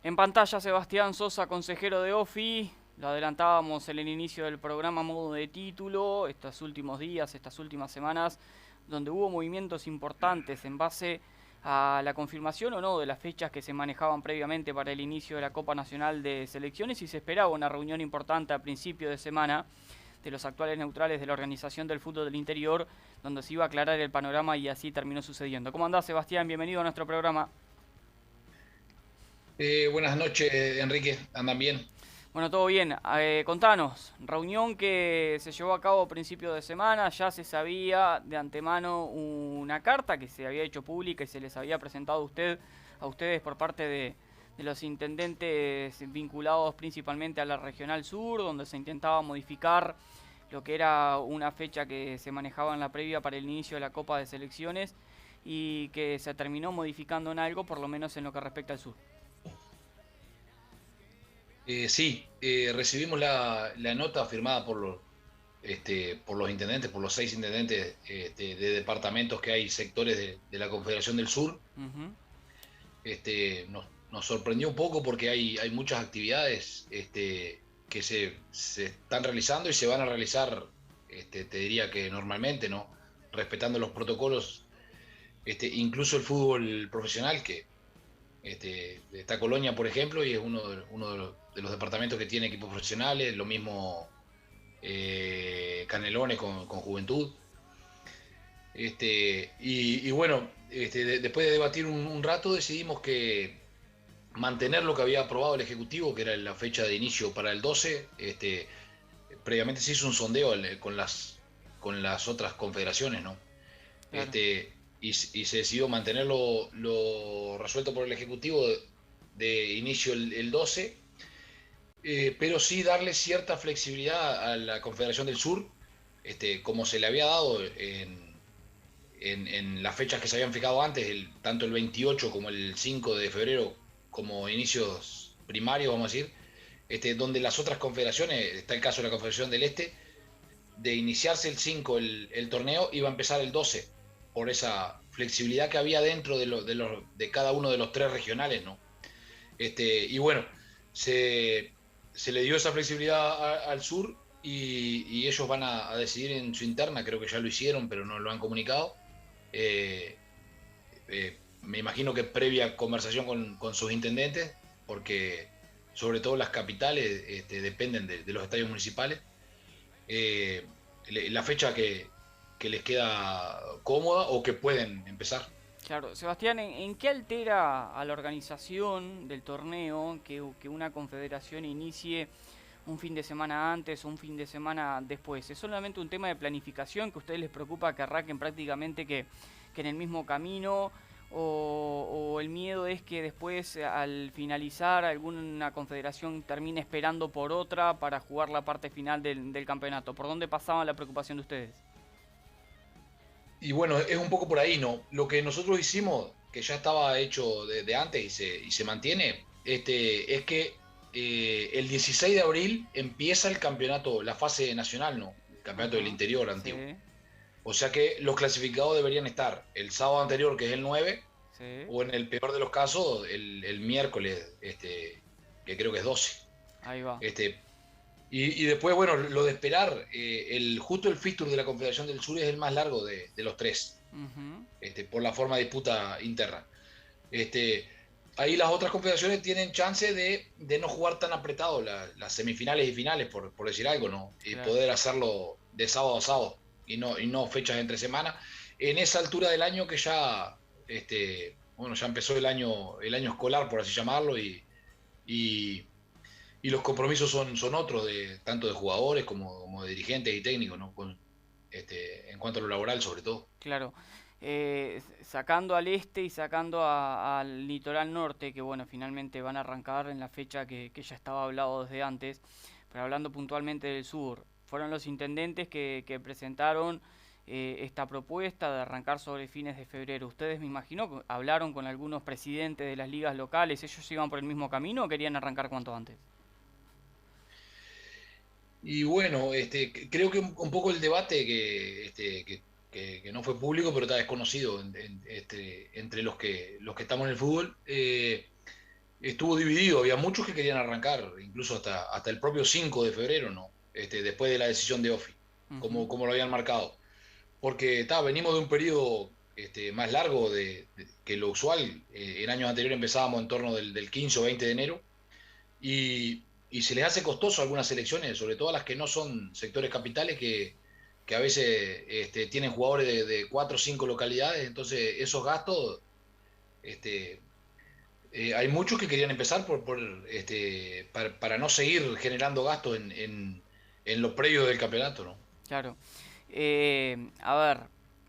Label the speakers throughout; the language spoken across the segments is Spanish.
Speaker 1: En pantalla Sebastián Sosa, consejero de OFI. Lo adelantábamos en el inicio del programa a modo de título, estos últimos días, estas últimas semanas, donde hubo movimientos importantes en base a la confirmación o no de las fechas que se manejaban previamente para el inicio de la Copa Nacional de Selecciones, y se esperaba una reunión importante a principio de semana de los actuales neutrales de la Organización del Fútbol del Interior, donde se iba a aclarar el panorama, y así terminó sucediendo. ¿Cómo andás, Sebastián? Bienvenido a nuestro programa.
Speaker 2: Buenas noches, Enrique. ¿Andan bien?
Speaker 1: Bueno, todo bien. Contanos, reunión que se llevó a cabo a principios de semana, ya se sabía de antemano una carta que se había hecho pública y se les había presentado a ustedes por parte de los intendentes vinculados principalmente a la Regional Sur, donde se intentaba modificar lo que era una fecha que se manejaba en la previa para el inicio de la Copa de Selecciones y que se terminó modificando en algo, por lo menos en lo que respecta al sur.
Speaker 2: Sí, recibimos la nota firmada por los intendentes, por los 6 intendentes de departamentos que hay sectores de la Confederación del Sur.
Speaker 1: Ujú.
Speaker 2: Nos sorprendió un poco porque hay muchas actividades que se están realizando y se van a realizar, te diría que normalmente, ¿no? Respetando los protocolos, incluso el fútbol profesional, que está Colonia, por ejemplo, y es uno de los departamentos que tiene equipos profesionales, lo mismo Canelones con Juventud. Y bueno, después de debatir un rato decidimos que mantener lo que había aprobado el Ejecutivo, que era la fecha de inicio para el 12. Previamente se hizo un sondeo con las otras confederaciones, ¿no?
Speaker 1: Claro.
Speaker 2: Y se decidió mantener lo resuelto por el Ejecutivo de inicio el 12, pero sí darle cierta flexibilidad a la Confederación del Sur, como se le había dado en las fechas que se habían fijado antes, tanto el 28 como el 5 de febrero, como inicios primarios, vamos a decir, donde las otras confederaciones, está el caso de la Confederación del Este, de iniciarse el 5 el torneo, iba a empezar el 12 por esa flexibilidad que había dentro de cada uno de los tres regionales, ¿no? Y bueno, se, se le dio esa flexibilidad al sur y ellos van a decidir en su interna, creo que ya lo hicieron, pero no lo han comunicado. Eh, Me imagino que previa conversación con sus intendentes, porque sobre todo las capitales dependen de los estadios municipales. eh, la fecha que les queda cómoda o que pueden empezar.
Speaker 1: Claro, Sebastián, ¿en qué altera a la organización del torneo que una confederación inicie un fin de semana antes o un fin de semana después? ¿Es solamente un tema de planificación que a ustedes les preocupa que arranquen prácticamente que en el mismo camino? O el miedo es que después, al finalizar, alguna confederación termine esperando por otra para jugar la parte final del campeonato? ¿Por dónde pasaba la preocupación de ustedes?
Speaker 2: Y bueno, es un poco por ahí, ¿no? Lo que nosotros hicimos, que ya estaba hecho de antes y se mantiene, es que el 16 de abril empieza el campeonato, la fase nacional, ¿no? El campeonato del
Speaker 1: Ajá,
Speaker 2: interior antiguo.
Speaker 1: sí,
Speaker 2: O sea que los clasificados deberían estar el sábado anterior, que es el 9,
Speaker 1: sí,
Speaker 2: o en el peor de los casos, el miércoles, que creo que es 12.
Speaker 1: ahí va.
Speaker 2: Este, y después, bueno, lo de esperar, justo el fixture de la Confederación del Sur es el más largo de los tres,
Speaker 1: Ujú.
Speaker 2: por la forma de disputa interna. Este, Ahí las otras confederaciones tienen chance de no jugar tan apretado las semifinales y finales, por decir algo, ¿no? Y
Speaker 1: Claro.
Speaker 2: poder hacerlo de sábado a sábado y no fechas entre semana. En esa altura del año que ya, bueno, ya empezó el año escolar, por así llamarlo, y, y los compromisos son otros, tanto de jugadores como de dirigentes y técnicos, ¿no? En cuanto a lo laboral, sobre todo.
Speaker 1: Claro. Sacando al este y sacando al litoral norte, que bueno, finalmente van a arrancar en la fecha que ya estaba hablado desde antes, pero hablando puntualmente del sur, fueron los intendentes que presentaron esta propuesta de arrancar sobre fines de febrero. Ustedes, me imagino, hablaron con algunos presidentes de las ligas locales. ¿Ellos iban por el mismo camino o querían arrancar cuanto antes?
Speaker 2: Y bueno, creo que un poco el debate que que no fue público, pero está desconocido entre los que estamos en el fútbol. Estuvo dividido, había muchos que querían arrancar, incluso hasta el propio 5 de febrero, ¿no? Después de la decisión de Ofi,
Speaker 1: Ujú.
Speaker 2: como lo habían marcado. Porque venimos de un periodo más largo que lo usual. En años anteriores empezábamos en torno del 15 o 20 de enero y se les hace costoso a algunas selecciones, sobre todo a las que no son sectores capitales, que a veces tienen jugadores de 4 o 5 localidades, entonces esos gastos, este, hay muchos que querían empezar para no seguir generando gastos en lo previo del campeonato, ¿no?
Speaker 1: Claro. A ver,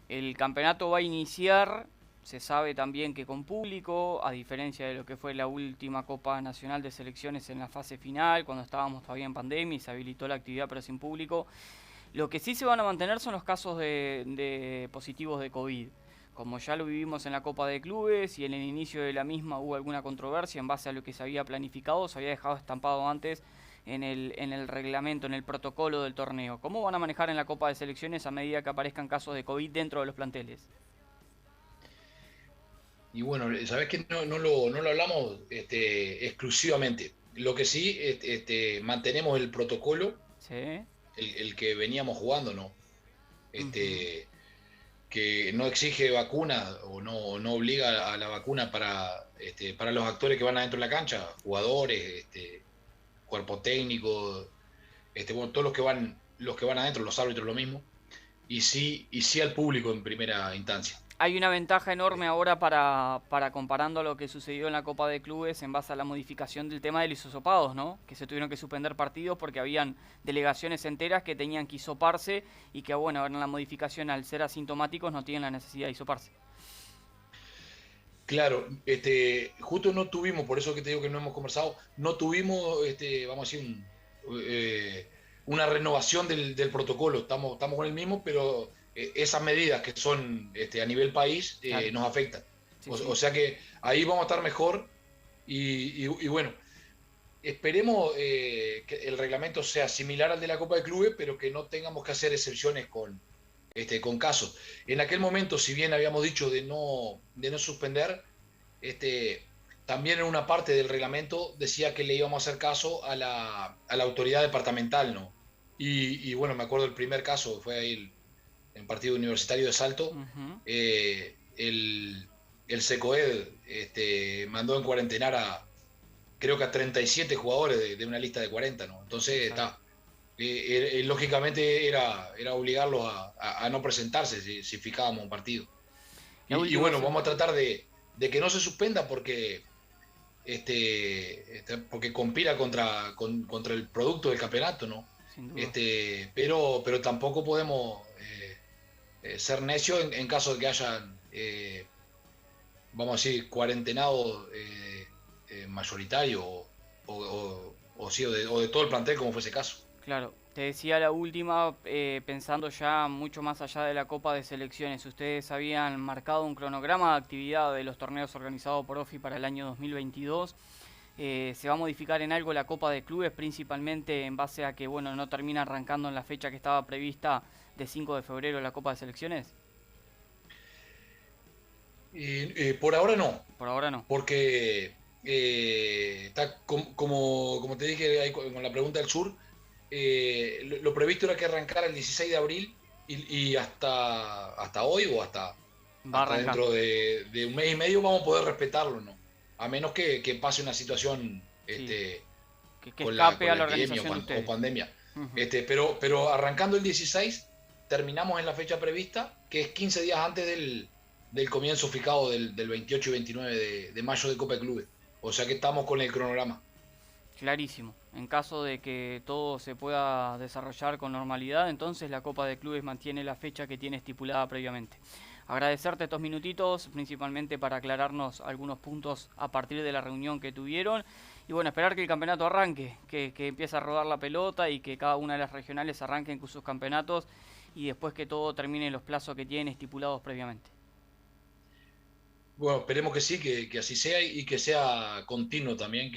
Speaker 1: el campeonato va a iniciar, se sabe también que con público, a diferencia de lo que fue la última Copa Nacional de Selecciones en la fase final, cuando estábamos todavía en pandemia y se habilitó la actividad pero sin público. Lo que sí se van a mantener son los casos de positivos de COVID. Como ya lo vivimos en la Copa de Clubes y en el inicio de la misma hubo alguna controversia en base a lo que se había planificado, se había dejado estampado antes en el reglamento, en el protocolo del torneo. ¿Cómo van a manejar en la Copa de Selecciones a medida que aparezcan casos de COVID dentro de los planteles?
Speaker 2: Y bueno, sabes que no lo hablamos exclusivamente. Lo que sí, mantenemos el protocolo,
Speaker 1: Sí.
Speaker 2: el que veníamos jugando, ¿no?
Speaker 1: Ujú.
Speaker 2: Este, que no exige vacuna o no obliga a la vacuna para los actores que van adentro de la cancha, jugadores, cuerpo técnico, bueno, todos los que van adentro, los árbitros lo mismo, y sí al público en primera instancia.
Speaker 1: Hay una ventaja enorme ahora para comparando a lo que sucedió en la Copa de Clubes en base a la modificación del tema de los hisopados, ¿no? Que se tuvieron que suspender partidos porque habían delegaciones enteras que tenían que hisoparse y que, bueno, ahora en la modificación al ser asintomáticos no tienen la necesidad de hisoparse.
Speaker 2: Claro, justo no tuvimos, por eso que te digo que no hemos conversado, no tuvimos, vamos a decir, una renovación del protocolo. Estamos con el mismo, pero esas medidas que son a nivel país
Speaker 1: Claro,
Speaker 2: nos afectan.
Speaker 1: sí, sí.
Speaker 2: O sea que ahí vamos a estar mejor y bueno, esperemos que el reglamento sea similar al de la Copa de Clubes, pero que no tengamos que hacer excepciones con casos. En aquel momento, si bien habíamos dicho de no suspender, este, también en una parte del reglamento decía que le íbamos a hacer caso a la autoridad departamental, ¿no? Y bueno, me acuerdo el primer caso, fue ahí el partido universitario de Salto,
Speaker 1: Ujú.
Speaker 2: el SECOED mandó en cuarentenar creo que a 37 jugadores de una lista de 40, ¿no? Entonces,
Speaker 1: Exacto.
Speaker 2: lógicamente era obligarlos a no presentarse si fijábamos un partido.
Speaker 1: La última
Speaker 2: Bueno, vamos a
Speaker 1: semana.
Speaker 2: tratar de que no se suspenda porque conspira contra el producto del campeonato, ¿no?
Speaker 1: Sin duda.
Speaker 2: Pero tampoco podemos ser necios en caso de que hayan, vamos a decir, cuarentenado mayoritario sí, o de todo el plantel, como fue ese caso.
Speaker 1: Claro, te decía la última, pensando ya mucho más allá de la Copa de Selecciones. Ustedes habían marcado un cronograma de actividad de los torneos organizados por OFI para el año 2022. ¿Se va a modificar en algo la Copa de Clubes, principalmente en base a que bueno no termina arrancando en la fecha que estaba prevista de 5 de febrero la Copa de Selecciones?
Speaker 2: Por ahora no,
Speaker 1: Por ahora no.
Speaker 2: porque como te dije ahí con la pregunta del sur, lo previsto era que arrancara el 16 de abril y hasta hoy o
Speaker 1: Va a
Speaker 2: hasta
Speaker 1: arrancar.
Speaker 2: dentro de un mes y medio vamos a poder respetarlo, ¿no? A menos que pase una situación
Speaker 1: Sí, que
Speaker 2: con
Speaker 1: escape a
Speaker 2: la
Speaker 1: la
Speaker 2: epidemia
Speaker 1: organización de
Speaker 2: o
Speaker 1: ustedes.
Speaker 2: pandemia.
Speaker 1: Ujú.
Speaker 2: Pero arrancando el 16, terminamos en la fecha prevista, que es 15 días antes del comienzo fijado del 28 y 29 de mayo de Copa de Clubes. O sea que estamos con el cronograma.
Speaker 1: Clarísimo. En caso de que todo se pueda desarrollar con normalidad, entonces la Copa de Clubes mantiene la fecha que tiene estipulada previamente. Agradecerte estos minutitos, principalmente para aclararnos algunos puntos a partir de la reunión que tuvieron. Y bueno, esperar que el campeonato arranque, que empiece a rodar la pelota y que cada una de las regionales arranquen con sus campeonatos y después que todo termine en los plazos que tienen estipulados previamente.
Speaker 2: Bueno, esperemos que sí, que así sea y que sea continuo también,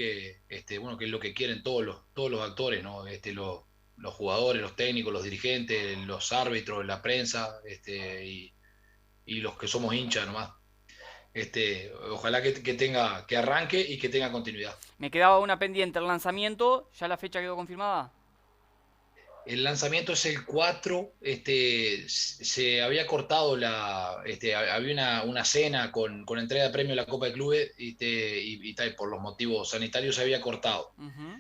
Speaker 2: bueno, que es lo que quieren todos los actores, ¿no? los jugadores, los técnicos, los dirigentes, los árbitros, la prensa, y los que somos hinchas nomás. Ojalá que arranque y que tenga continuidad.
Speaker 1: Me quedaba una pendiente, el lanzamiento, ¿ya la fecha quedó confirmada?
Speaker 2: El lanzamiento es el 4. Se había cortado había una cena con entrega de premio a la Copa de Clubes, y por los motivos sanitarios se había cortado.
Speaker 1: Uh-huh.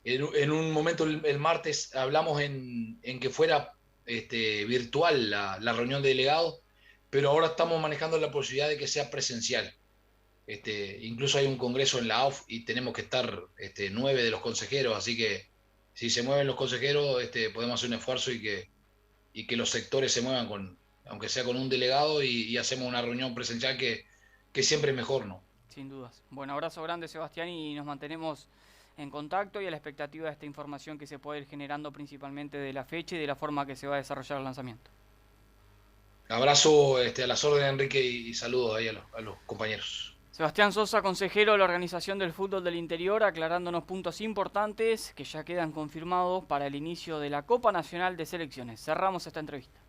Speaker 2: En un momento el martes hablamos en que fuera virtual la reunión de delegados, pero ahora estamos manejando la posibilidad de que sea presencial. Incluso hay un congreso en la AUF y tenemos que estar 9 de los consejeros, así que si se mueven los consejeros, podemos hacer un esfuerzo y que los sectores se muevan, aunque sea con un delegado, y hacemos una reunión presencial que siempre es mejor, ¿no?
Speaker 1: Sin dudas. Bueno, abrazo grande, Sebastián, y nos mantenemos en contacto y a la expectativa de esta información que se puede ir generando principalmente de la fecha y de la forma que se va a desarrollar el lanzamiento.
Speaker 2: Abrazo a las órdenes, Enrique, y saludos ahí a los compañeros.
Speaker 1: Sebastián Sosa, consejero de la Organización del Fútbol del Interior, aclarándonos puntos importantes que ya quedan confirmados para el inicio de la Copa Nacional de Selecciones. Cerramos esta entrevista.